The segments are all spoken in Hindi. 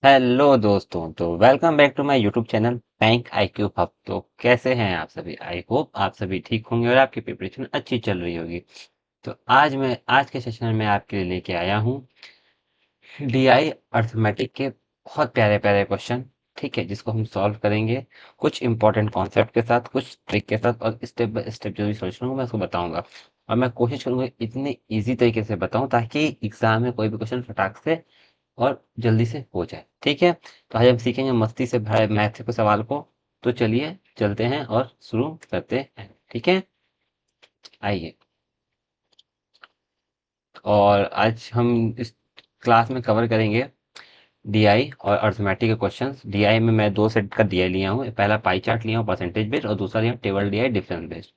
हेलो दोस्तों, तो welcome back to my YouTube channel bank IQ hub. तो कैसे हैं आप सभी? आई होप आप सभी ठीक होंगे और आपकी प्रिपरेशन अच्छी चल रही होगी। तो आज के सेशन में आपके लिए लेके आया हूँ डीआई अर्थमेटिक के बहुत प्यारे प्यारे क्वेश्चन। ठीक है, जिसको हम सॉल्व करेंगे कुछ इंपॉर्टेंट कॉन्सेप्ट के साथ, कुछ ट्रिक के साथ, और स्टेप बाय स्टेप जो भी सोल्यूशन होगा मैं उसको बताऊंगा। और मैं कोशिश करूंगा इतने इजी तरीके से बताऊं ताकि एग्जाम में कोई भी क्वेश्चन फटाक से और जल्दी से हो जाए। ठीक है, तो आज हम सीखेंगे मस्ती से भरे मैथ के सवाल को। तो चलिए चलते हैं और शुरू करते हैं। ठीक है, आइए। और आज हम इस क्लास में कवर करेंगे डीआई और अर्थमेटिक के क्वेश्चंस। डीआई में मैं दो सेट का डीआई लिया हूँ, पहला पाई चार्ट लिया हूँ परसेंटेज बेस्ड, और दूसरा लिया टेबल डीआई डिफरेंस बेस्ड।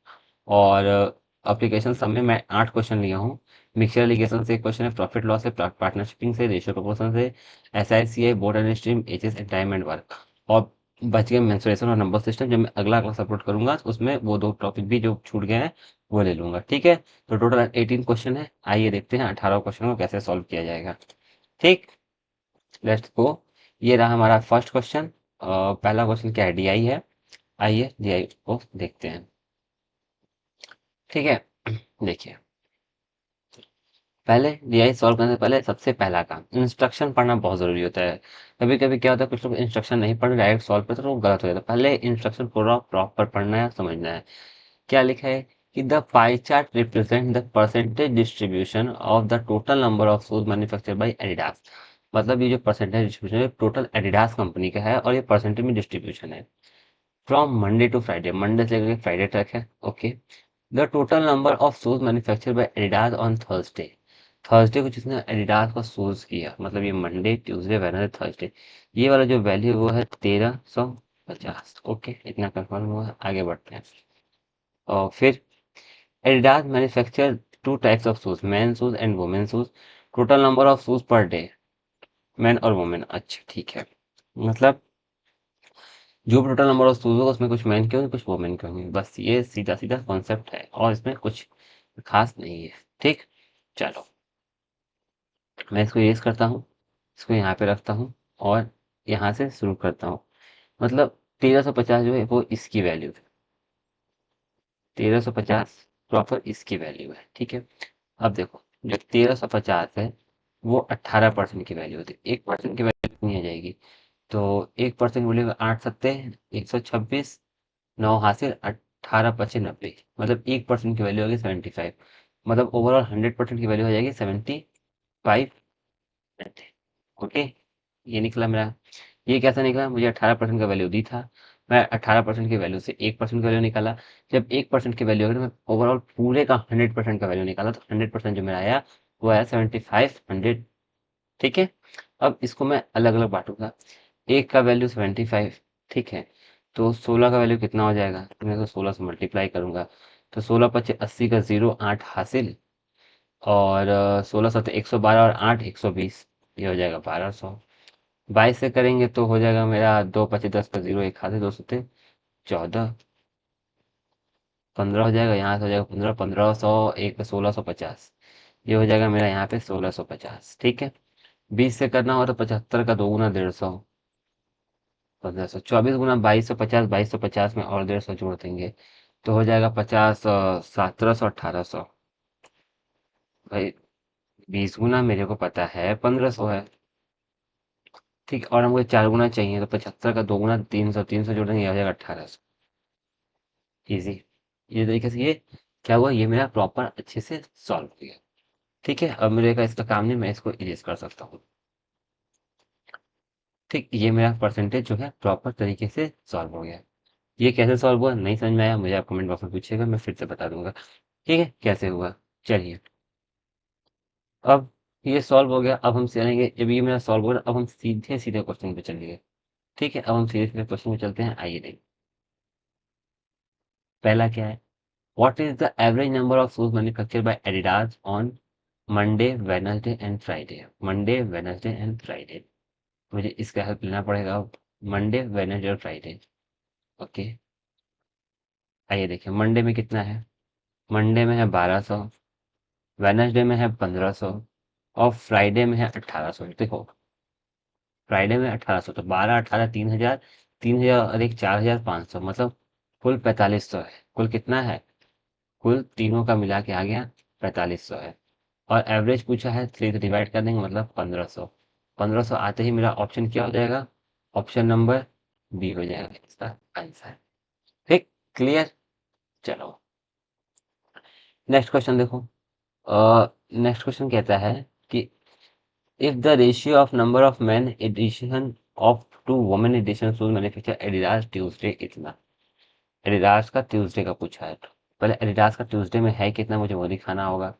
और एप्लीकेशन सब में मैं 8 क्वेश्चन लिया हूँ। मिक्सचर एलिगेशन से एक क्वेश्चन है, प्रॉफिट लॉस से, पार्टनरशिपिंग से, रेशियो प्रोपोर्शन से, एसआईसीआई, board and stream, HS and time and work. और बच गए मेंसुरेशन और नंबर सिस्टम, जब मैं अगला क्लास अपलोड करूंगा उसमें वो दो टॉपिक भी जो छूट गए हैं वो ले लूंगा। ठीक है, तो टोटल 18 क्वेश्चन है। आइए देखते हैं 18 क्वेश्चन को कैसे सॉल्व किया जाएगा। ठीक, लेट्स गो। ये रहा हमारा फर्स्ट क्वेश्चन। पहला क्वेश्चन क्या है? डीआई है। आइए डीआई को देखते हैं। ठीक है, देखिए, पहले डीआई सॉल्व करने से पहले सबसे पहला काम इंस्ट्रक्शन पढ़ना बहुत जरूरी होता है। कभी कभी क्या होता है, कुछ लोग इंस्ट्रक्शन नहीं पढ़ डायरेक्ट सॉल्व करते तो वो गलत हो जाता है। पहले इंस्ट्रक्शन पूरा प्रॉपर पढ़ना है, समझना है। क्या लिखा है कि the pie chart represent the percentage distribution of the total number of shoes manufactured by Adidas. मतलब ये जो परसेंटेज डिस्ट्रीब्यूशन है टोटल एडिडास कंपनी का है, और ये परसेंटेज में डिस्ट्रीब्यूशन है from Monday to Friday, Monday से लेकर फ्राइडे तक है। Okay, the total number of shoes manufactured by Adidas on Thursday. Thursday को जिसने एडिडास का शूज किया, मतलब ये मंडे ट्यूसडे वेडनेसडे थर्सडे, ये वाला जो वैल्यू वो है 1350। ओके, इतना कंफर्म हुआ, आगे बढ़ते हैं। और फिर Adidas manufacture two types of shoes, main shoes and women shoes. Total number of shoes per day, man और वुमेन। अच्छा ठीक है, मतलब जो भी टोटल नंबर ऑफ शूज होगा उसमें कुछ मैन के होंगे कुछ वुमेन के होंगे, बस ये सीधा सीधा कॉन्सेप्ट है और इसमें कुछ खास नहीं है। ठीक, चलो मैं इसको इरेज करता हूँ, इसको यहाँ पे रखता हूँ और यहाँ से शुरू करता हूँ। मतलब 1350 जो है वो इसकी वैल्यू है, 1350 प्रॉपर इसकी वैल्यू है। ठीक है, अब देखो, जो 1350 है वो 18% की वैल्यू होती है। 1% की वैल्यू कितनी आ जाएगी? तो 1% बोलेगा 8 सत्ते 126, 9 हासिल, 18 × 5 = 90। मतलब 1% की वैल्यू होगी 75। मतलब ओवरऑल 100% की वैल्यू हो जाएगी 75। ओके, ये निकला मेरा। ये कैसा निकला? मुझे 18% का वैल्यू दी था, मैं 18% की वैल्यू से 1% का वैल्यू निकाला। जब 1% की वैल्यू होगी तो मैं ओवरऑल पूरे का 100% का वैल्यू निकाला, तो 100% जो मेरा आया वो आया 7500। ठीक है, अब इसको मैं अलग अलग बांटूंगा। एक का वैल्यू 75, ठीक है, तो 16 का वैल्यू कितना हो जाएगा? तो मैं तो 16 से मल्टीप्लाई करूंगा, तो 16 × 5 = 80 का 0, 8 हासिल, और 16 × 7 = 112, और 8 120, ये हो जाएगा 1200। 22 से करेंगे तो हो जाएगा मेरा 2 × 5 = 10 का 0, 1 हासिल, 2 × 7 = 14, 15 हो जाएगा, यहाँ से हो जाएगा 15, 1500, एक 1650, ये हो जाएगा मेरा यहाँ पे 1650। ठीक है, 20 से करना हो तो 75 का 2 गुना 150, 1500, 24 × 22 = 50, 2250 में और 150 जोड़ देंगे तो हो जाएगा 50, 1700, 1800। भाई 20 गुना मेरे को पता है 1500 है। ठीक, और हमको 4 गुना चाहिए, तो 75 का 2 गुना 300, 300 जोड़ देंगे, ये हो जाएगा 1800। इजी, ये तरीके से ये क्या हुआ, ये मेरा प्रॉपर अच्छे से सॉल्व हो गया। ठीक है, अब मेरे का इसका काम नहीं, मैं इसको इरेज कर सकता हूँ। ठीक, ये मेरा परसेंटेज जो है प्रॉपर तरीके से सॉल्व हो गया। ये कैसे सॉल्व हुआ नहीं समझ में आया, मुझे आप कमेंट बॉक्स में पूछिएगा, मैं फिर से बता दूंगा। ठीक है, कैसे हुआ। चलिए, अब ये सॉल्व हो गया। अब हम चलेंगे, जब ये मेरा सॉल्व हो गया अब हम सीधे सीधे क्वेश्चन पे चलेंगे। ठीक है, अब हम सीधे सीधे क्वेश्चन पे चलते हैं। आइए देखिए, पहला क्या है? What is the average number of shoes manufactured by Adidas on Monday Wednesday and Friday? Monday Wednesday and Friday, मुझे इसका हेल्प लेना पड़ेगा। मंडे वेडनेसडे और फ्राइडे। ओके, आइए देखिए, मंडे में कितना है? मंडे में है 1200, वेडनेसडे में है 1500, और फ्राइडे में है 1800। देखो, फ्राइडे में 1800, तो 12 18 3000, 3000 और एक 4500, मतलब कुल 4500 है। कुल कितना है? कुल तीनों का मिला के आ गया 4500 है। और एवरेज पूछा है, 3 से डिवाइड कर देंगे मतलब 1500। 1500 आते ही मेरा ऑप्शन क्या हो जाएगा? ऑप्शन नंबर बी हो जाएगा इसका आंसर। ठीक, क्लियर। चलो नेक्स्ट क्वेश्चन देखो। नेक्स्ट क्वेश्चन कहता है कि if the ratio of number of men edition of to women edition shoes manufactured Adidas Tuesday इतना। एडिडास का ट्यूसडे का पूछा है। पहले एडिडास का ट्यूसडे में है कितना, मुझे वो दिखाना होगा।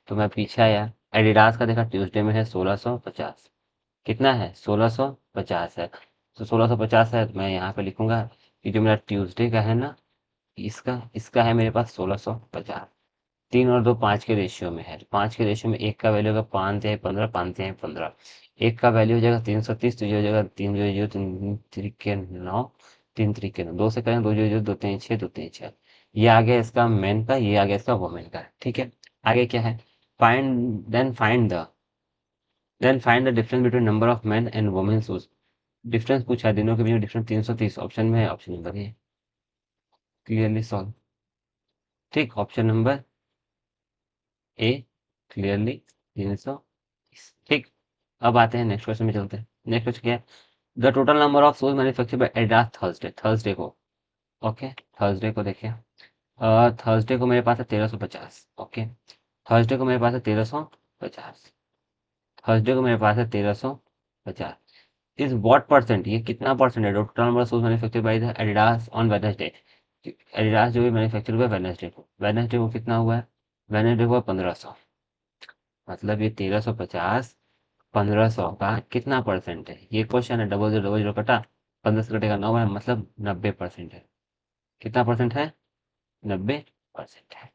तो मैं पीछे आया, एडिडास का देखा ट्यूसडे में है 1650। कितना है? 1650 है। तो 1650 है, तो मैं यहाँ पे लिखूंगा कि जो मेरा ट्यूसडे का है ना, इसका इसका है मेरे पास 1650। 3 और 2 5 के रेशियो में है, तो 5 के रेशियो में एक का वैल्यू होगा 5 या 15, 5 या 15। एक का वैल्यू हो जाएगा 330, तो ये हो जाएगा 3 जो 0 3 तरीके 9, 3 तरीके 9, 2 से करें 2 जो 2 3 6, 2 3 6। ये आ गया इसका मेन का, ये आ गया इसका वुमेन का। ठीक है, आगे क्या है? Find then find the difference between number of men and women shoes. Difference पूछा है, दोनों के बीच में डिफरेंस 330 ऑप्शन में है, ऑप्शन नंबर ए। Clearly solve. ठीक, ऑप्शन नंबर ए क्लियरली 330। ठीक, अब आते हैं नेक्स्ट क्वेश्चन में, चलते हैं। नेक्स्ट क्वेश्चन क्या है? The total number of shoes manufactured by Adidas Thursday को। ओके, थर्सडे को देखिए। थर्सडे को मेरे पास है 1350। ओके, थर्सडे को मेरे पास है 1350। थर्सडे को मेरे पास है 1350। इस व्हाट परसेंट, ये कितना परसेंट है? Total number of shoes manufactured by the Adidas on Wednesday. Adidas जो भी मैन्युफैक्चर हुआ वेडनेसडे को, वेडनेसडे को कितना हुआ है? वेडनेसडे को 1500। मतलब ये 1350 1500 का कितना परसेंट है? ये क्वेश्चन है। डबल जीरो कटा, 15 से कटेगा 9 है, मतलब 90% है। कितना परसेंट है? 90% है।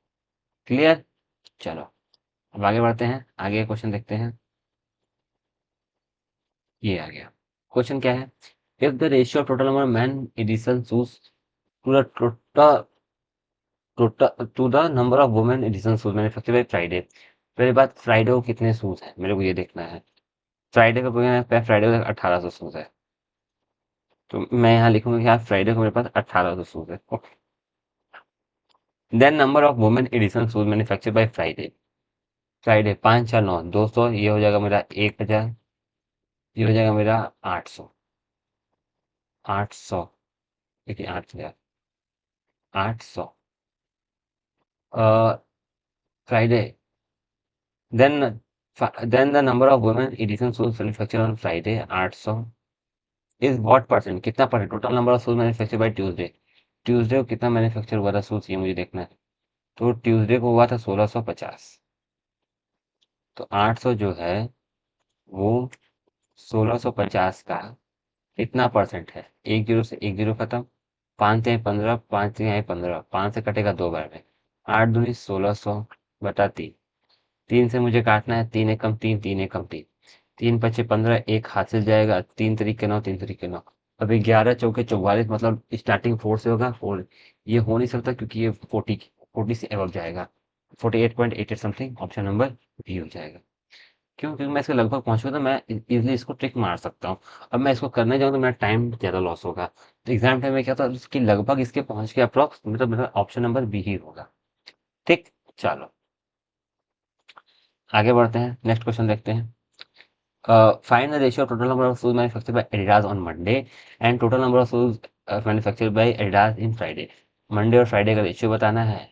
क्लियर। चलो अब आगे बढ़ते हैं, आगे क्वेश्चन देखते हैं। ये आ गया। क्वेश्चन क्या है? If the ratio of total number man edition shoes to the total total to the number of women edition shoes manufactured by Friday. पहली बात, फ्राइडे को कितने शूज हैं मेरे को ये देखना है। फ्राइडे को फ्राइडे को 1800 शूज है, तो मैं यहाँ लिखूंगा कि यार फ्राइडे को मेरे पास 1800 शूज है। Okay, then number of women edition shoes manufactured by Friday. Friday 5 4 9 200, ये हो जाएगा मेरा 1000, ये हो जाएगा मेरा 800। 800, देखिए 8000, 800। Friday, then then the number of women edition shoes manufactured on Friday 800 is what percent, कितना percent? Total number of shoes manufactured by Tuesday. Tuesday को कितना मैन्युफैक्चर हुआ था शूज, ये मुझे देखना है। तो ट्यूसडे को हुआ था 1650। तो 800 जो है वो 1650 का कितना परसेंट है? एक जीरो से एक जीरो खत्म, 5 तिहाई 15, 5 तिहाई 15, 5 से कटेगा 2 बार में। 8 दूनी 1600 बटा 3। 3 से मुझे काटना है, 3 एकम 3, 3 एकम 3, 3 पचे 15, एक हाथ से जाएगा, 3 तरीके 9, 3 तरीके 9। अभी 11 चौके 44, मतलब स्टार्टिंग 4 से होगा 4। ये हो नहीं सकता क्योंकि ये 40 से एबव जाएगा। 48.88 समथिंग, ऑप्शन नंबर बी हो जाएगा। क्यों? क्योंकि मैं इसके लगभग पहुंचूंगा तो मैं इजिली इसको ट्रिक मार सकता हूँ। अब मैं इसको करने जाऊँ तो मेरा टाइम ज़्यादा लॉस होगा। तो एग्जाम टाइम में क्या था, इसकी लगभग इसके पहुंच के अप्रोक्स मतलब मेरा ऑप्शन नंबर बी ही होगा। ठीक, चलो आगे बढ़ते हैं, नेक्स्ट क्वेश्चन देखते हैं। Find the ratio of total number of shoes manufactured by Adidas on Monday and total number of shoes manufactured by Adidas in Friday. Monday और फ्राइडे का रेशियो बताना है।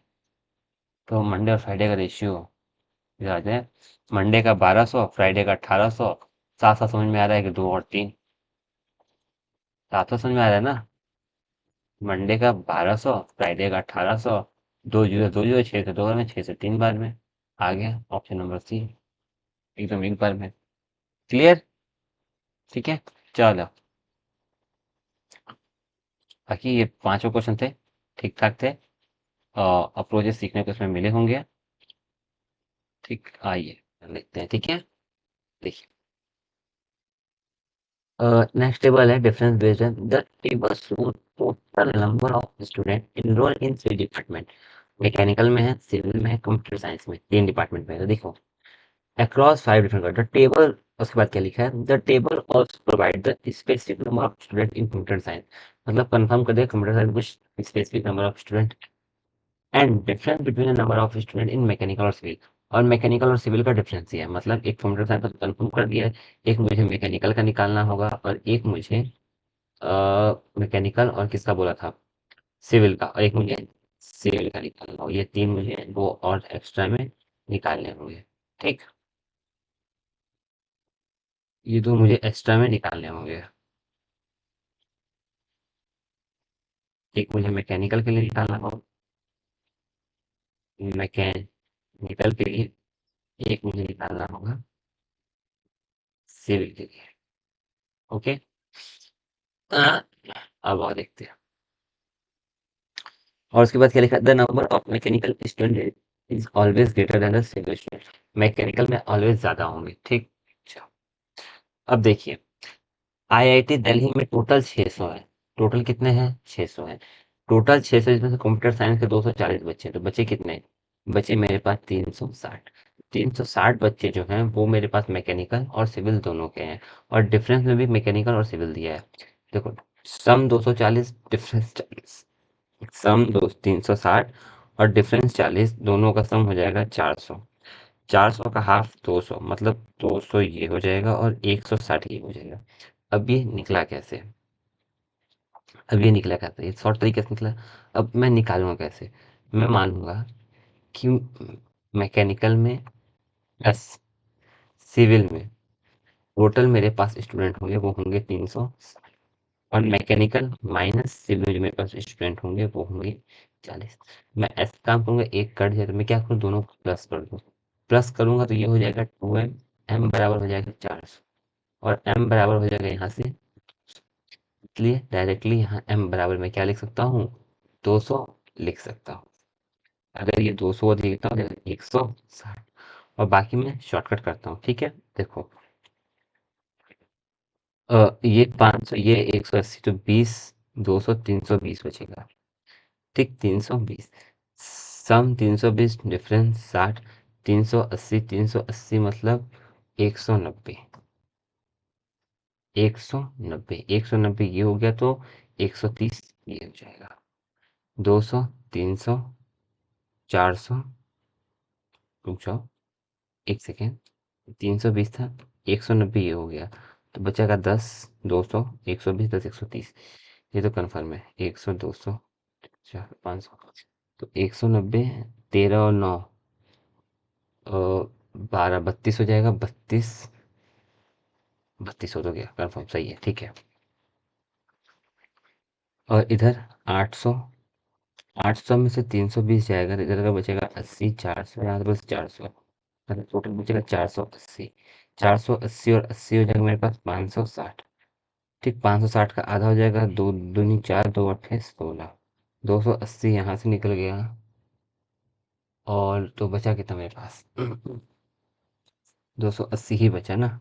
तो मंडे और फ्राइडे का रेशियो याद है, मंडे का 1200, फ्राइडे का 1800। साथ साथ समझ में आ रहा है कि 2 और 3, साथ साथ समझ में आ रहा है ना। मंडे का 1200, फ्राइडे का 1800। 2 जीरो 6 से 2 बार में, 6 से 3 बार में। आ गया ऑप्शन नंबर सी, एकदम एक बार में। क्लियर। ठीक है, चलो बाकी ये पांचों क्वेश्चन थे, ठीक ठाक थे। अप्रोचेस सीखने को इसमें मिले होंगे। ठीक, आइए देखते हैं। ठीक है, देखिए नेक्स्ट टेबल है डिफरेंस बेस्ड है। The table shows total number of student enrol in 3 department. Mechanical में है, सिविल में है, कंप्यूटर साइंस में, 3 डिपार्टमेंट में है। तो देखो अक्रॉस 5 डिफरेंट द टेबल उसके बाद क्या लिखा है, the table also provide the specific number of student in computer science, मतलब कंफर्म कर दे कंप्यूटर साइंस कुछ specific number of student and difference between the number of student in mechanical और सिविल। और मैकेनिकल और सिविल का डिफरेंस ही है, मतलब एक कंप्यूटर साइंस का कंफर्म कर दिया है, एक मुझे मैकेनिकल का निकालना होगा और एक मुझे मैकेनिकल और किसका बोला था, सिविल का, और एक मुझे सिविल का निकालना होगा। ये तीन मुझे वो और एक्स्ट्रा में निकालने होंगे। ठीक, ये दो मुझे एक्स्ट्रा में निकालने होंगे। एक मुझे मैकेनिकल के लिए निकालना होगा, मैकेनिकल के लिए, एक मुझे निकालना होगा सिविल के लिए। ओके, अब और देखते हैं। और उसके बाद क्या लिखा, the number of mechanical student is always greater than the civil student, mechanical में ऑलवेज ज्यादा होंगे। ठीक, अच्छा, अब देखिए, आईआईटी दिल्ली में टोटल 600 है। टोटल कितने हैं, 600 है। टोटल 600, इसमें से कंप्यूटर साइंस के 240 बच्चे, तो बचे कितने, बचे मेरे पास 360। 360 बच्चे जो हैं वो मेरे पास मैकेनिकल और सिविल दोनों के हैं, और डिफरेंस में भी मैकेनिकल और सिविल दिया है। देखो, सम 240, डिफरेंस 40, सम दो 360 और डिफरेंस 40, दोनों का सम हो जाएगा 400। 400 का हाफ 200, मतलब 200 ये हो जाएगा और 160 ये हो जाएगा। अब ये निकला कैसे, अब ये निकला कैसे, ये शॉर्ट तरीके से निकला। अब मैं निकालूंगा कैसे, मैं मानूंगा कि मैकेनिकल में प्लस सिविल में टोटल मेरे पास स्टूडेंट होंगे वो होंगे 300, और मैकेनिकल माइनस सिविल में जो मेरे पास स्टूडेंट होंगे वो होंगे 40। मैं ऐसा काम करूंगा, एक कट जाए तो मैं क्या करूँ, दोनों को प्लस कर दूँ। प्लस करूंगा तो ये हो जाएगा 2m, m बराबर हो जाएगा 400, और m बराबर हो जाएगा यहाँ से, इसलिए डायरेक्टली यहाँ m बराबर मैं क्या लिख सकता हूँ, 200 लिख सकता हूँ। अगर ये 200 लिखता हूँ तो 160, और बाकी मैं शॉर्टकट करता हूँ। ठीक है, देखो, ये 500, ये 180, तो 20, 200, 320 बचेगा। ठीक, 320, सम 320, डिफरेंस 60, 380, 380 मतलब 190, 190, 190 ये हो गया, तो 130 ये हो जाएगा। 200, 300, 400, रुक जाओ एक सेकेंड, 320 था, 190 ये हो गया, तो बचेगा 10, 200, 120, 10, 130। ये तो कन्फर्म है, 100, 200, 500, तो 190, 13 और 9, 12, 32 हो जाएगा, 32, 32 हो तो गया, कन्फर्म सही है। ठीक है, और इधर 800, 800 में से 320 जाएगा तो इधर का बचेगा 80, 400, यहाँ बस 400, मतलब टोटल बचेगा 480। 480 और 80 हो जाएगा मेरे पास 560। ठीक, 560 का आधा हो जाएगा, दो दूनी 4, दो अट्ठे 16, 280 यहाँ से निकल गया, और तो बचा कितना मेरे पास, 280 ही बचा ना।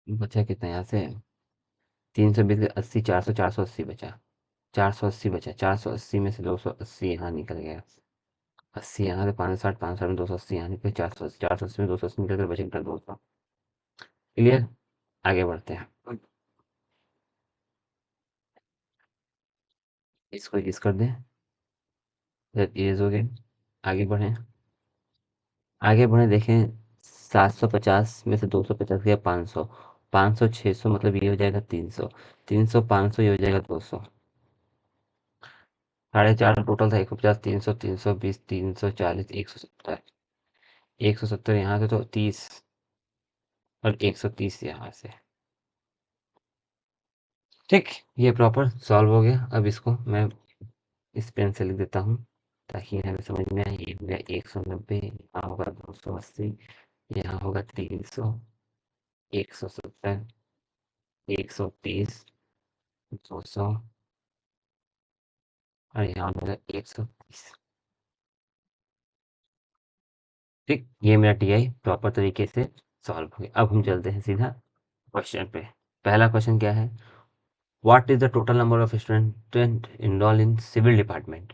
बचा कितना यहाँ से, 320 का 80, 400, 480 बचा, 480 बचा, 480 में से 280 यहाँ निकल गया, 80 यहाँ से 560, 560 में 280 यहाँ निकल, 480, 480 में 280 निकल कर बचेगा 200। क्लियर, आगे बढ़ते हैं, इसको इस कर दें, इरेज हो गए, आगे बढ़ें, आगे बढ़े देखें, 750 में से 250 गया 500, 500, 600 मतलब ये हो जाएगा 300, 300, 500 ये हो जाएगा 200, 450 टोटल था, 150, 300, 320, 340, 170, 170 यहाँ से तो 30, और 130 यहाँ से। ठीक, ये प्रॉपर सॉल्व हो गया। अब इसको मैं इस पेन से लिख देता हूँ ताकि हमें समझ में आए। ये हो गया 190, यहाँ होगा 280, यहाँ होगा 300, 170, 130, 200, और यहाँ होगा 130। ठीक, ये मेरा टीआई प्रॉपर तरीके से सॉल्व हो गया। अब हम चलते हैं सीधा क्वेश्चन पे। पहला क्वेश्चन क्या है, what is the total number of student enrol in civil department?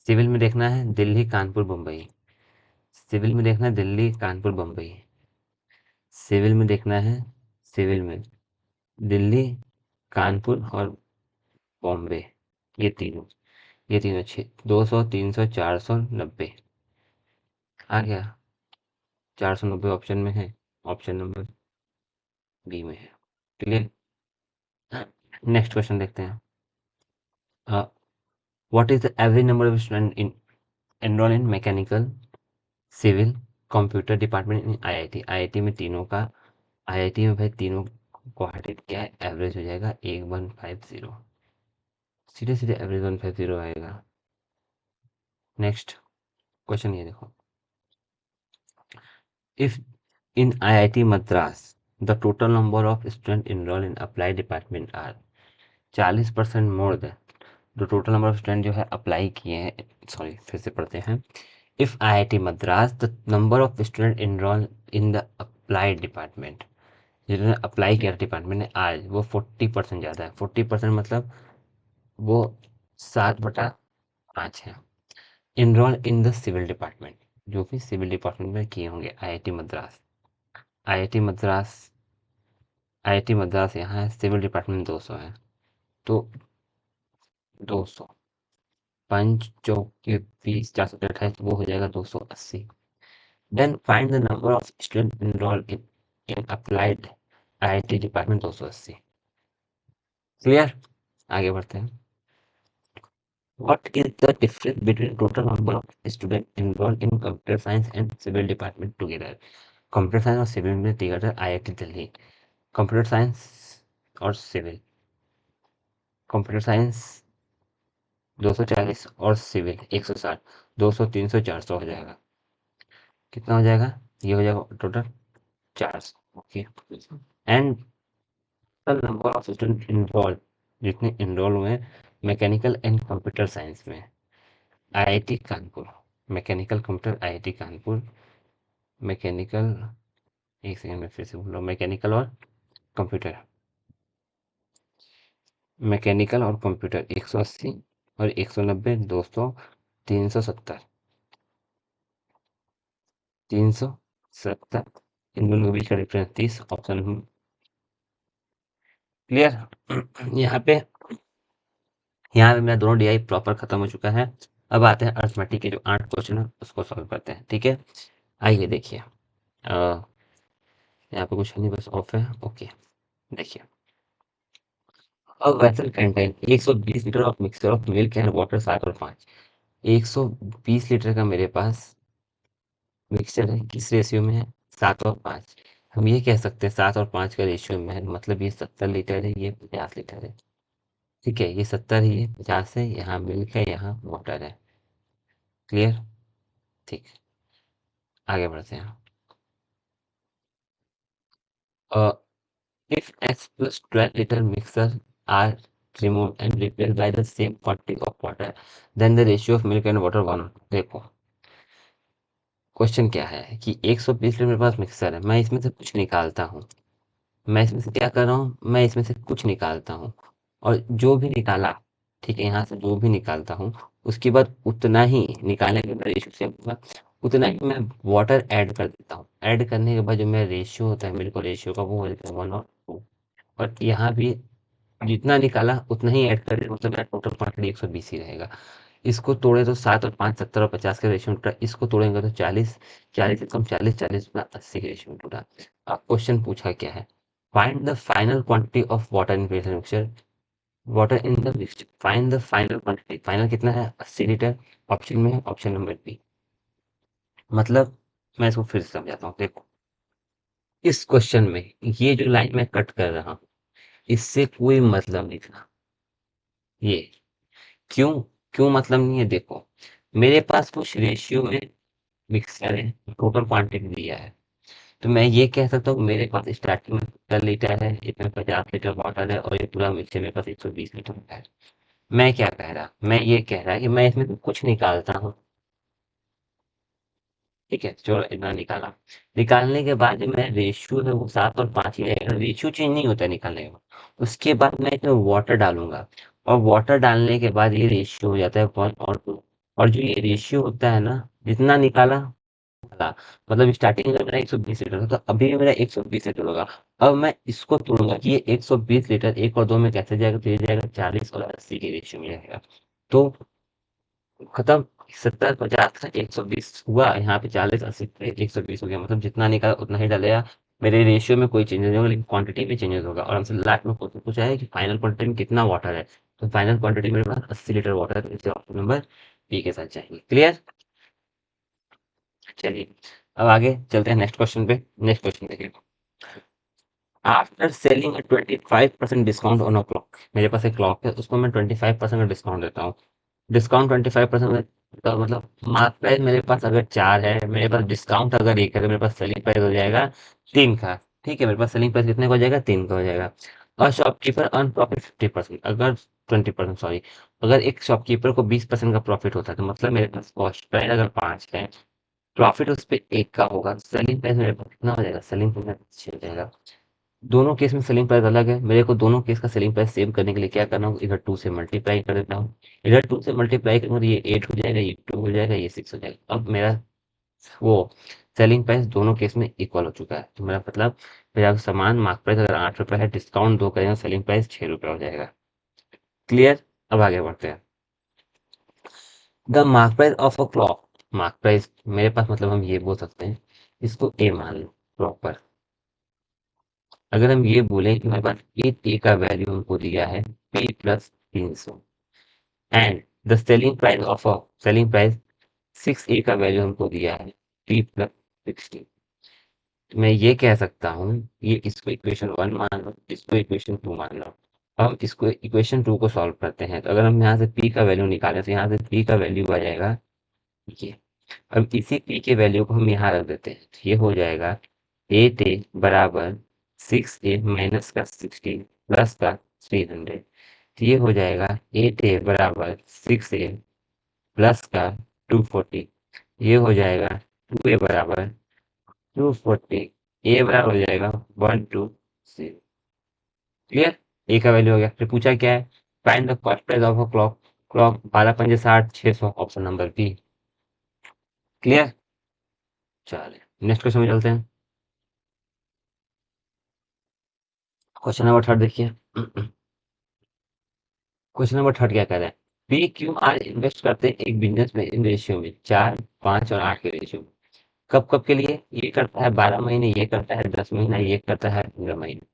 Civil में देखना है दिल्ली, कानपुर, मुंबई। सिविल में देखना है दिल्ली, कानपुर, मुंबई। सिविल में देखना है, सिविल में दिल्ली, कानपुर और बॉम्बे। ये तीनों, ये तीनों 200, 300, 490 आ गया। 490 ऑप्शन में है, ऑप्शन नंबर बी में है। क्लियर। नेक्स्ट क्वेश्चन देखते हैं। What is the average number of student in enrol in mechanical, civil, computer department in IIT? IIT में तीनों का, आईआईटी में भाई तीनों को हटेट किया है, एवरेज हो जाएगा 1150। सीधे सीधे एवरेज 150 आएगा। नेक्स्ट क्वेश्चन ये देखो। If in IIT Madras the total number of student enrol in apply department are 40% more than the total number of student जो है अप्लाई किए हैं। सॉरी, फिर से पढ़ते हैं। If IIT Madras the number of student enrol in the applied department, जिन्होंने अप्लाई किया डिपार्टमेंट ने आज, वो 40% ज़्यादा है। 40% मतलब वो 7/5 है। Enrol in the civil department, जो कि सिविल डिपार्टमेंट में किए होंगे IIT Madras. IIT Madras, IIT Madras यहाँ है, सिविल डिपार्टमेंट 200 है। तो 200, 5 चौके 20, 428, वो हो जाएगा 280। Then find the number of student enrol in applied IIT department 280। Clear. आगे बढ़ते हैं। What is the difference between total number of students enrolled in computer science and civil department together? Computer science और सिविल में together IIT Delhi. Computer science और सिविल, कंप्यूटर साइंस 240 और सिविल 160, 200, 300, 400 हो जाएगा। कितना हो जाएगा? ये हो जाएगा total 400। Okay. And the number of student enrolled, जितने इनरोल हुए मैकेनिकल एंड कंप्यूटर साइंस में IIT Kanpur, mechanical computer IIT Kanpur, mechanical, एक सेकंड में फिर से बोल रहा हूँ, मैकेनिकल और कंप्यूटर, मैकेनिकल और कंप्यूटर 180 और 190, 200, 370, 370, इन दोनों के बीच का डिफरेंस 30, ऑप्शन क्लियर। यहाँ पे मेरा दोनों डीआई प्रॉपर खत्म हो चुका है। अब आते हैं अर्थमेटिक के जो 8 क्वेश्चन है उसको सॉल्व करते हैं। ठीक है, आइए देखिए। यहाँ पे कुछ नहीं, बस ऑफ है। ओके, देखिए। A vessel contain 120 litre of mixture of milk and water 7 और 5। 120 लीटर का मेरे पास मिक्सचर है, किस रेशियो में है? 7 और 5। हम ये कह सकते हैं 7 और 5 का रेशियो में है, मतलब ये 70 लीटर है, ये 50 लीटर है। ठीक है, ये 70 है, ये 50 है, यहाँ मिल्क है, यहाँ वाटर है। क्लियर। ठीक, आगे बढ़ते हैं। If X plus 12 liter mixer are removed and replaced by the same quantity of water, then the ratio of milk and water 1। देखो क्वेश्चन क्या है कि 120 लीटर मेरे पास मिक्सर है, मैं इसमें से कुछ निकालता हूँ। मैं इसमें से क्या कर रहा हूँ? मैं इसमें से कुछ निकालता हूँ, और जो भी निकाला, ठीक है, यहाँ से जो भी निकालता हूँ, उसके बाद उतना ही निकालने के बाद रेशियो सेम होगा, उतना ही मैं वाटर ऐड कर देता हूँ। ऐड करने के बाद जो मेरा रेशियो होता है, मेरे को रेशियो का, वो हो जाता है 1/2। और यहाँ भी जितना निकाला उतना ही ऐड कर, मतलब मेरा टोटल क्वांटिटी 120 ही रहेगा। इसको तोड़े तो 7 और 5 70 और 50 का रेशियो टूटा, इसको तोड़ेंगे तो 40, 40 से कम 40, 40 प्लस 80 का रेशियो टूटा। अब क्वेश्चन पूछा क्या है? Find the final quantity of water in mixture, water in the mixture, find the final quantity. Final कितना है? 80 लीटर। ऑप्शन में है ऑप्शन नंबर बी। मतलब मैं इसको फिर से समझाता हूँ, देखो। इस क्वेश्चन में ये जो लाइन मैं कट कर रहा हूँ, इससे कोई मतलब नहीं था। ये क्यों? क्यों मतलब नहीं है? देखो, मेरे पास कुछ रेशियो में मिक्सचर है, टोटल क्वांटिटी दिया है, तो मैं ये कह सकता हूँ मेरे पास स्टार्टिंग में 70 लीटर है, इसमें 50 लीटर वाटर है, और ये पूरा मिक्सचर मेरे पास 120 लीटर का है। मैं क्या कह रहा? मैं ये कह रहा कि मैं इसमें से कुछ निकालता हूँ। ठीक है, चलो इतना निकाला। निकालने के बाद जो मेरा रेशियो है वो 7 और 5 ही रहेगा, रेशियो चेंज नहीं होता है निकालने के बाद। उसके बाद मैं इसमें वाटर डालूंगा, और वाटर डालने के बाद ये रेशियो हो जाता है 1 और 2। और जो ये रेशियो होता है ना, जितना निकाला था, मतलब स्टार्टिंग में मेरा 120 लीटर था, तो अभी भी मेरा 120 लीटर होगा। अब मैं इसको तोड़ूंगा कि ये 120 लीटर 1 और 2 में कैसे जाएगा, तो ये जाएगा 40 और 80 के रेशियो में जाएगा। तो खत्म। 70 50 था, 120 हुआ, यहाँ पे 40 80 पे 120 हो गया, मतलब जितना निकाला उतना ही डालेगा। मेरे रेशियो में कोई चेंजेस नहीं होगा, लेकिन क्वांटिटी में चेंजेस होगा। और हमसे लास्ट में क्वेश्चन पूछा है कि फाइनल क्वांटिटी में कितना वाटर है, तो फाइनल क्वांटिटी मेरे पास 80 लीटर वाटर है, तो इसे ऑप्शन नंबर बी के साथ चाहिए। क्लियर? चलिए, अब आगे चलते हैं नेक्स्ट क्वेश्चन पे। नेक्स्ट क्वेश्चन देखिए। After selling 25% discount on a clock, मेरे पास एक क्लॉक है, उसको मैं 25% का डिस्काउंट देता हूँ। डिस्काउंट 25% तो मतलब मार्क प्राइस मेरे पास अगर 4 है, मेरे पास डिस्काउंट अगर 1 है, तो मेरे पास सेलिंग प्राइस हो जाएगा 3 का। ठीक है, मेरे पास सेलिंग प्राइस कितने का हो जाएगा, 3 का हो जाएगा। और शॉपकीपर अर्न प्रॉफिट 50%, अगर 20%, सॉरी, अगर एक शॉपकीपर को 20% का प्रॉफिट होता है, तो मतलब मेरे पास कॉस्ट प्राइस अगर 5 है, प्रॉफिट उस पे 1 का होगा, सेलिंग प्राइस मेरे पास कितना हो जाएगा, सेलिंग प्राइस 6 हो जाएगा। दोनों केस में सेलिंग प्राइस अलग है, मेरे को दोनों केस का सेलिंग प्राइस सेव करने के लिए क्या करना होगा, इधर 2 से मल्टीप्लाई कर देता हूँ। इधर 2 से मल्टीप्लाई करूंगा तो ये 8 हो जाएगा, ये 2 हो जाएगा, ये 6 हो जाएगा। अब मेरा वो सेलिंग प्राइस दोनों केस में इक्वल हो चुका है, तो मेरा मतलब मेरा सामान मार्क प्राइस अगर 8 रुपए है, डिस्काउंट 2 करेंगे, सेलिंग प्राइस 6 रुपए हो जाएगा। क्लियर? अब आगे बढ़ते हैं। The mark price of a clock, mark price मेरे पास मतलब हम ये बोल सकते हैं, इसको ए मान लो क्लॉक पर। अगर हम ये बोलें कि मेरे पास ए का वैल्यू हमको दिया है P plus 300, and the selling price 6 ए का वैल्यू हमको दिया है पी प्लस 60। तो मैं ये कह सकता हूँ, ये इसको इक्वेशन 1 मान लो, इसको इक्वेशन 2 मान लो। अब इसको इक्वेशन 2 को सॉल्व करते हैं, तो अगर हम यहाँ से पी का वैल्यू निकालें, तो यहाँ से पी का वैल्यू आ जाएगा ये। अब इसी पी के वैल्यू को हम यहाँ रख देते हैं, तो ये हो जाएगा 8 ए बराबर 6 ए माइनस का 60 प्लस का 300। तो ये हो जाएगा 8 ए बराबर 6 ए प्लस का 240। ये हो जाएगा 2 ए बराबर 240, ए बराबर हो जाएगा 120। क्लियर? ए का वैल्यू हो गया। फिर पूछा क्या है, find the cost price of a clock. Clock 12 पंजे 60, 600, ऑप्शन नंबर बी। क्लियर? चलिए नेक्स्ट क्वेश्चन में चलते हैं। क्वेश्चन नंबर थर्ड देखिए। क्वेश्चन नंबर थर्ड क्या कह रहा है, पी क्यू आर इन्वेस्ट करते हैं एक बिजनेस में इन रेशियो में 4 5 और 8 के रेशियो में। कब कब के लिए, ये करता है 12 महीने, ये करता है 10 महीना, ये करता है 15 महीने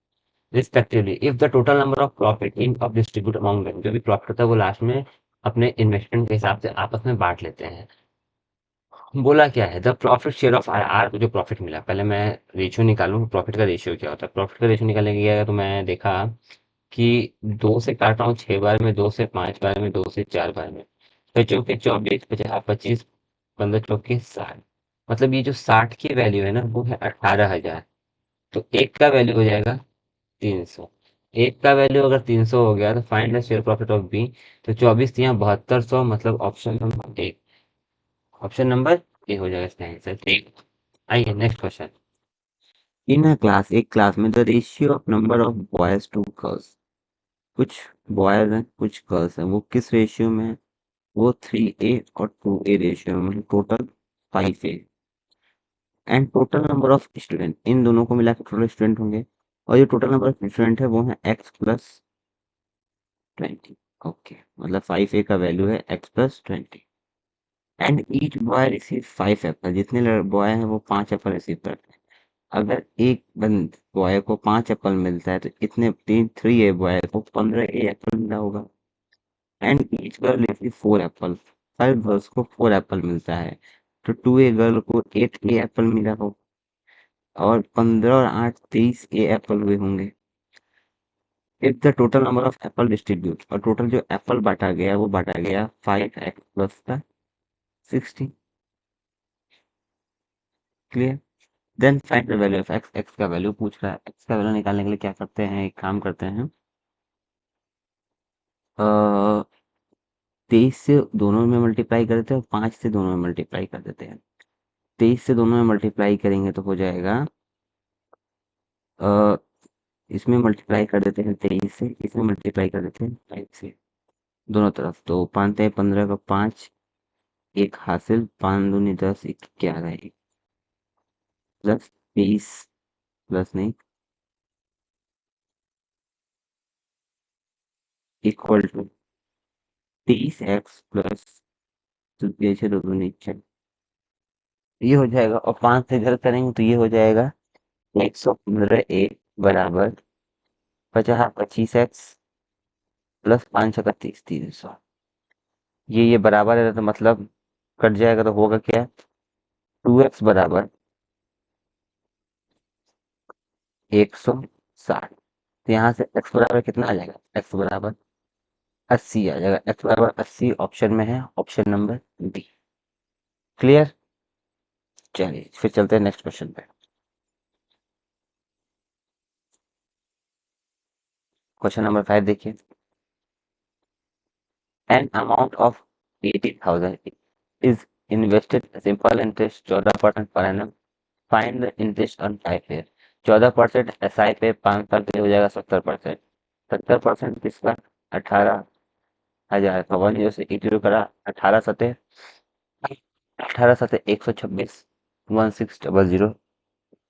respectively. If the total number of profit in of distribute among them, जो भी प्रॉफिट होता है वो लास्ट में अपने इन्वेस्टमेंट के हिसाब से आपस में बांट लेते हैं। बोला क्या है, the profit share of R, R को जो प्रॉफिट मिला, पहले मैं रेशियो निकालूं, प्रॉफिट का रेशियो क्या होता है। प्रॉफिट का रेशियो निकालने के गया तो मैं देखा कि 2 से काटा हूँ 6 बार में, 2 से 5 बार में, 2 से 4 बार में, तो चौके 24, 50 25, 15 चौके 60। मतलब ये जो 60 की वैल्यू है ना, वो है 18,000। तो एक का वैल्यू हो जाएगा 300। एक का वैल्यू अगर 300 हो गया, तो find the share profit of B. तो 24 यहाँ 7200, मतलब option number A. Option number A हो जाएगा इसका आंसर। ठीक। आइए next question. In a class, एक क्लास में the ratio of number of boys to girls, कुछ बॉयज हैं कुछ गर्ल्स हैं, वो किस रेशियो में है, वो 3 ए और 2 ए रेशियो में, total 5 a. And total number of student, इन दोनों को मिला के टोटल स्टूडेंट होंगे, और जो टोटल नंबर ऑफ स्टूडेंट है वो है x+20। ओके, मतलब 5 ए का वैल्यू है x+20। And each boy receive 5 Apple, जितने बॉय हैं वो 5 एप्पल रिसीव करते हैं। अगर एक बंद बॉय को 5 एप्पल मिलता है, तो इतने 3 ए बॉय को 15 ए एप्पल मिला होगा। And each girl receive 4 Apple, 5 girls को 4 एप्पल मिलता है, तो 2 ए गर्ल को 8 ए एप्पल मिला हो, और 15 और 8 23 ए एप्पल हुए होंगे। If the total number of apple distribute, और टोटल जो एप्पल बांटा गया वो बांटा गया 5x प्लस का 60। Clear? Then find the value of x, x का वैल्यू पूछ रहा है। एक्स का वैल्यू निकालने के लिए क्या करते हैं, एक काम करते हैं, 23 से दोनों में मल्टीप्लाई कर देते हैं, और 5 से दोनों में मल्टीप्लाई कर देते हैं। 23 से दोनों में मल्टीप्लाई करेंगे तो हो जाएगा, अ, इसमें मल्टीप्लाई कर देते हैं 23 से, इसमें मल्टीप्लाई कर देते हैं 5 से, दोनों तरफ। तो 5 है 15 का 5, एक हासिल, 5 दूनी 10, 11 एक प्लस 20, प्लस नहीं, इक्वल टू 30x प्लस, तो ये से दो दूनी 6, ये हो जाएगा। और 5 से घर करेंगे तो ये हो जाएगा 115 ए बराबर 25x प्लस 5 का 30, 300। ये बराबर है तो मतलब कट जाएगा तो होगा क्या, 2x बराबर 160। तो यहाँ से x बराबर कितना आ जाएगा, x बराबर 80 आ जाएगा। x बराबर 80 ऑप्शन में है, ऑप्शन नंबर डी। क्लियर। चलिए फिर चलते हैं नेक्स्ट क्वेश्चन पे। क्वेश्चन नंबर 5 देखिए। An amount of 80,000 is invested simple interest 14% per annum. Find the interest on 5 year। 14% SI पे 5 साल के लिए हो जाएगा 70%। 70% किसका, 18,000 का। 10 से 80 करा, 18 सते 126, 1600,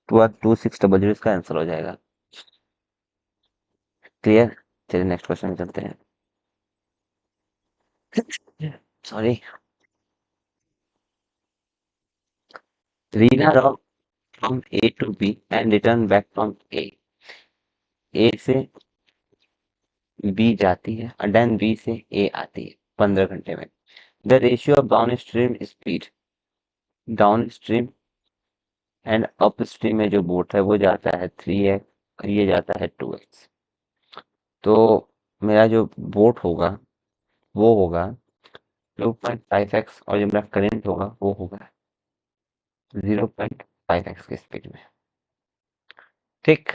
2600 इसका आंसर हो जाएगा। क्लियर। चलिए नेक्स्ट क्वेश्चन में चलते हैं। Sorry. Reena row from A to B and return back from A. A से बी जाती है और देन बी से ए आती है 15 घंटे में। The ratio of down stream speed, down stream and up stream में जो बोट है वो जाता है 3x और ये जाता है 2x। तो मेरा जो बोट होगा वो होगा 2.5x और जो मेरा करंट होगा वो होगा 0.5x की स्पीड में। ठीक।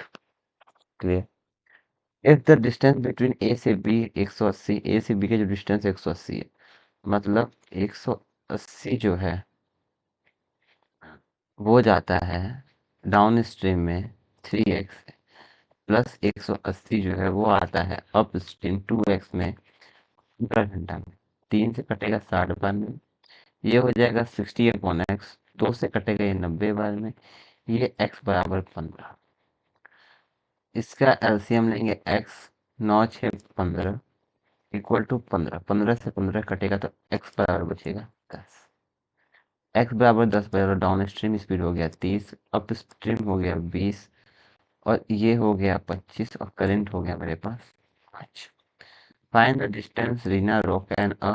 Clear. If the distance between A से बी 180, ए से बी का जो डिस्टेंस 180 है, मतलब 180 जो है वो जाता है डाउन स्ट्रीम में 3x, प्लस 180 जो है वो आता है अप स्ट्रीम 2x में 15 घंटा में। 3 से कटेगा 60 बार में, ये हो जाएगा 60/x। 2 से कटेगा ये 90 बार में, ये x बराबर 15। इसका एलसीएम लेंगे x, 9 6 15 इक्वल टू 15। 15 से 15 कटेगा तो x बराबर बचेगा 10। x बराबर 10 बराबर डाउन स्ट्रीम स्पीड हो गया 30, अप स्ट्रीम हो गया 20 और ये हो गया 25 और करंट हो गया मेरे पास 5। Find the distance Reena rock and a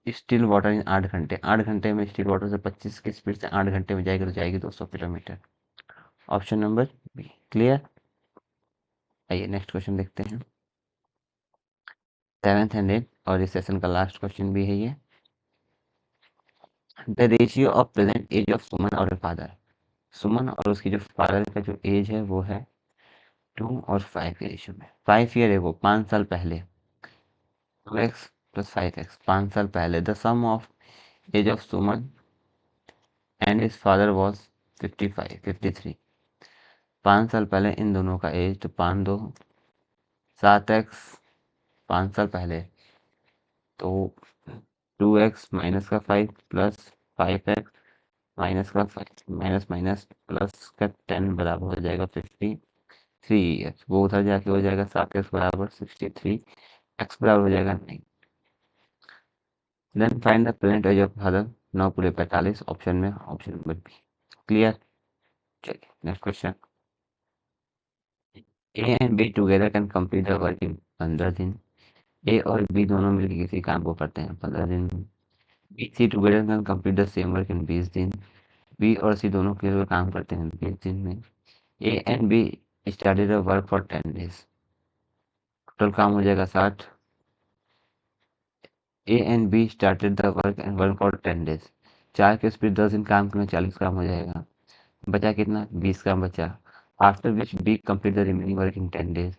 still water in 8 घंटे। 8 घंटे में स्टिल वाटर से 25 की स्पीड से 8 घंटे में जाएगी तो जाएगी 200 kilometre. Option number B. Clear. आइए नेक्स्ट क्वेश्चन देखते हैं। 7th एंड 8th और इस सेशन का लास्ट क्वेश्चन भी है ये। The ratio of present age of Suman और फादर। सुमन और उसकी जो फादर का जो एज है वो है 2 और 5 के रेशियो में। 5 ईयर है वो 5 साल पहले, 2x प्लस 5x 5 साल पहले। The sum of age of Suman and his father was 53। 5 साल पहले इन दोनों का एज, तो 5 2 7x 5 साल पहले, तो 2x माइनस का 5 प्लस 5x माइनस का 5 माइनस माइनस प्लस का 10 बराबर हो जाएगा 53 ईयर्स। वो उधर जाके हो जाएगा 7x बराबर 63, x बराबर हो जाएगा 9। Then find the present age of father. 9 पूरे 45 ऑप्शन में, ऑप्शन नंबर बी। क्लियर। चलिए next question. A and B together can complete the work in 15 दिन। ए और बी दोनों मिलकर किसी काम को करते हैं 15 दिन में। B C together can complete the same work in 20 दिन। बी और सी दोनों मिलकर काम करते हैं 20 दिन में। ए and be started the work for 10 days. Total काम हो जाएगा 60। ए and be started the work and work for 10 days. 4 के स्पीड 10 दिन काम करने में 40 काम हो जाएगा। बचा कितना, 20 काम बचा। After which be complete the remaining work in 10 days.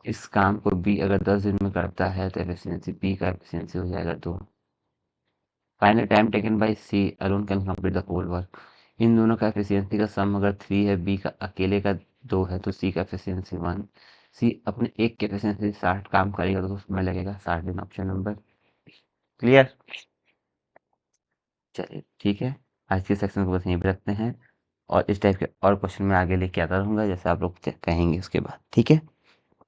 इस काम को बी अगर 10 दिन में करता है तो एफिशिएंसी बी का एफिशिएंसी हो जाएगा 2। Final time taken by C alone can complete the whole work. इन दोनों का एफिशिएंसी का सम अगर 3 है, बी का अकेले का 2 है, तो सी का एफिशिएंसी 1। सी अपने एक के एफिशिएंसी 60 काम करेगा तो उसमें लगेगा 60 दिन, ऑप्शन नंबर। क्लियर? चलिए ठीक है, आज के सेक्शन को बस यहीं पे रखते हैं, और इस टाइप के और क्वेश्चन मैं आगे लेके आता रहूँगा जैसे आप लोग कहेंगे उसके बाद, ठीक है?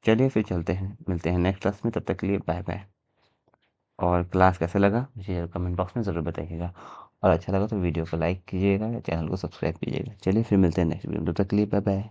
चलिए फिर चलते हैं, मिलते हैं नेक्स्ट क्लास में, तब तक के लिए बाय बाय। और क्लास कैसा लगा मुझे कमेंट बॉक्स में ज़रूर बताइएगा, और अच्छा लगा तो वीडियो को लाइक कीजिएगा या चैनल को सब्सक्राइब कीजिएगा। चलिए फिर मिलते हैं नेक्स्ट वीडियो में, तब तक के लिए बाय बाय।